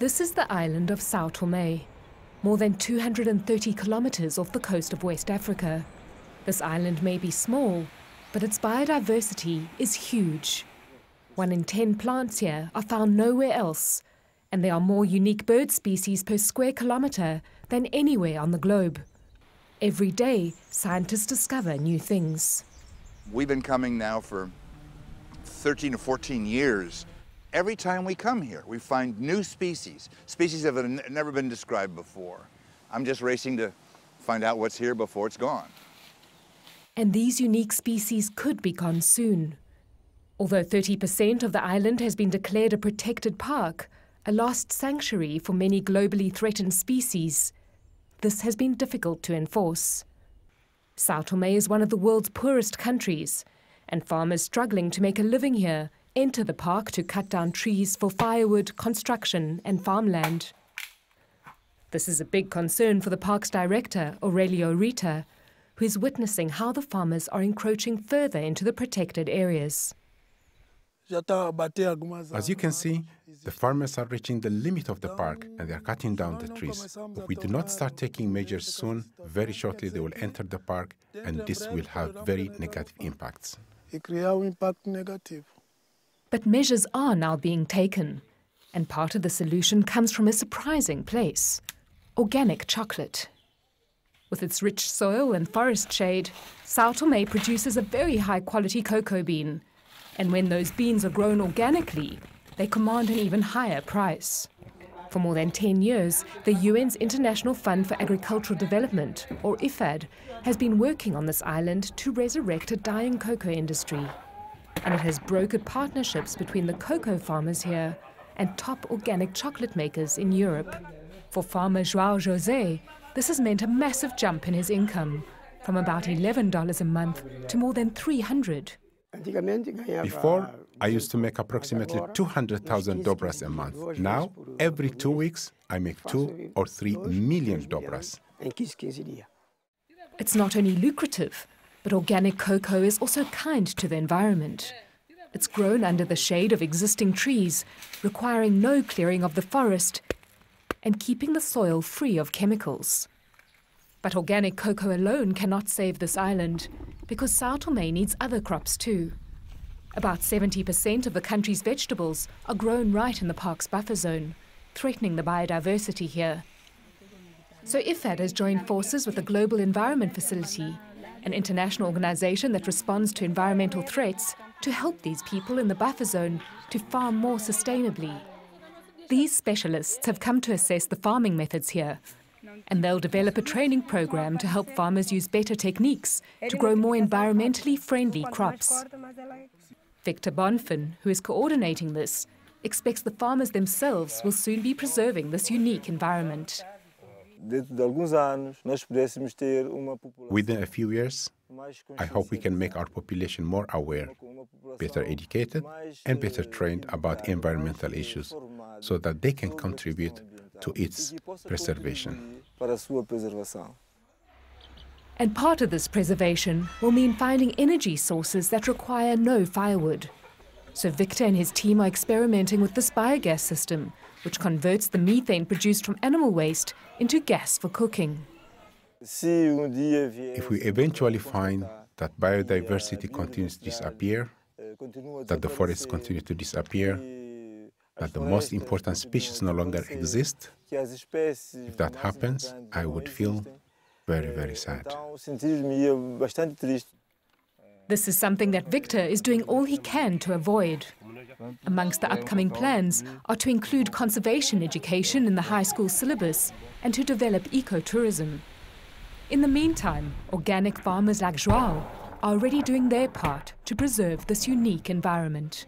This is the island of Saõ Tomé, more than 230 kilometers off the coast of West Africa. This island may be small, but its biodiversity is huge. 1 in 10 plants here are found nowhere else, and there are more unique bird species per square kilometer than anywhere on the globe. Every day, scientists discover new things. We've been coming now for 13 or 14 years. Every time we come here, we find new species that have never been described before. I'm just racing to find out what's here before it's gone. And these unique species could be gone soon. Although 30% of the island has been declared a protected park, a lost sanctuary for many globally threatened species, this has been difficult to enforce. Saõ Tomé is one of the world's poorest countries, and farmers struggling to make a living here enter the park to cut down trees for firewood, construction and farmland. This is a big concern for the park's director, Aurelio Rita, who is witnessing how the farmers are encroaching further into the protected areas. As you can see, the farmers are reaching the limit of the park and they are cutting down the trees. If we do not start taking measures soon, very shortly they will enter the park, and this will have very negative impacts. But measures are now being taken, and part of the solution comes from a surprising place: organic chocolate. With its rich soil and forest shade, Saõ Tomé produces a very high-quality cocoa bean, and when those beans are grown organically, they command an even higher price. For more than 10 years, the UN's International Fund for Agricultural Development, or IFAD, has been working on this island to resurrect a dying cocoa industry. And it has brokered partnerships between the cocoa farmers here and top organic chocolate makers in Europe. For farmer João José, this has meant a massive jump in his income, from about $11 a month to more than $300. Before, I used to make approximately $200,000 a month. Now, every 2 weeks, I make $2 or $3 million. It's not only lucrative, but organic cocoa is also kind to the environment. It's grown under the shade of existing trees, requiring no clearing of the forest and keeping the soil free of chemicals. But organic cocoa alone cannot save this island, because Saõ Tomé needs other crops too. About 70% of the country's vegetables are grown right in the park's buffer zone, threatening the biodiversity here. So IFAD has joined forces with the Global Environment Facility, an international organization that responds to environmental threats, to help these people in the buffer zone to farm more sustainably. These specialists have come to assess the farming methods here, and they'll develop a training program to help farmers use better techniques to grow more environmentally friendly crops. Victor Bonfin, who is coordinating this, expects the farmers themselves will soon be preserving this unique environment. Within a few years, I hope we can make our population more aware, better educated, and better trained about environmental issues, so that they can contribute to its preservation. And part of this preservation will mean finding energy sources that require no firewood. So Victor and his team are experimenting with this biogas system, which converts the methane produced from animal waste into gas for cooking. If we eventually find that biodiversity continues to disappear, that the forests continue to disappear, that the most important species no longer exist, if that happens, I would feel very, very sad. This is something that Victor is doing all he can to avoid. Amongst the upcoming plans are to include conservation education in the high school syllabus and to develop ecotourism. In the meantime, organic farmers like João are already doing their part to preserve this unique environment.